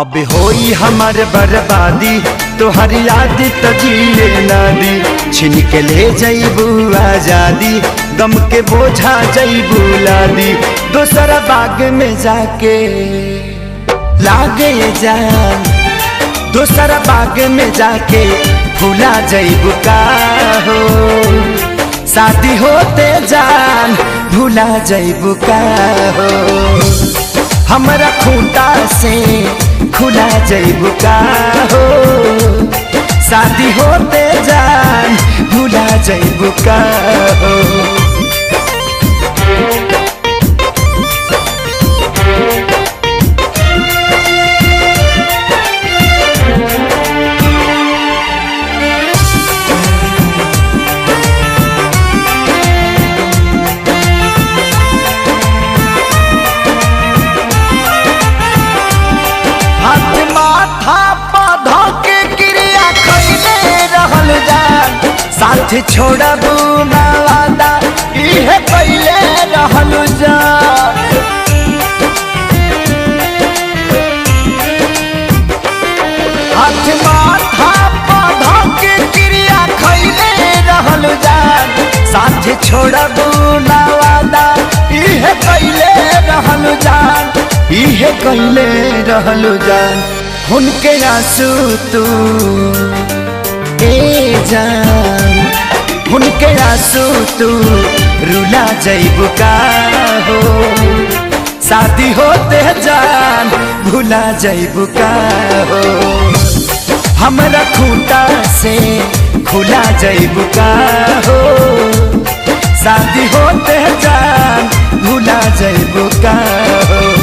अब होई हमार बर्बादी तोहर याद तो जिए ना दी। छिन के ले जईबू आजादी गम के बोझा जईबू लादी। दोसरा बाग में जाके लागे जान, दोसरा बाग में जाके भूला जईबू का हो। शादी होते जान भूला जईबू का हो। हमारा खूंटा से खुला जईबू का हो। शादी होते जान भूला जईबू का हो। साथ छोड़बू ना वादा इहे पहले रहलू जा। हाथ माथा पौधा के क्रिया खैले रहलू जान। साथ छोड़बू ना वादा इहे पहले रहलू जान। इहे पहले रहलू जान। उनके आंसू तू ए जान, उनके आंसू तू रुला जईबू का हो। शादी होते जान भूला जईबू का हो। हमरा खूंटा से खुला जईबू का हो। शादी होते जान भूला जईबू का हो।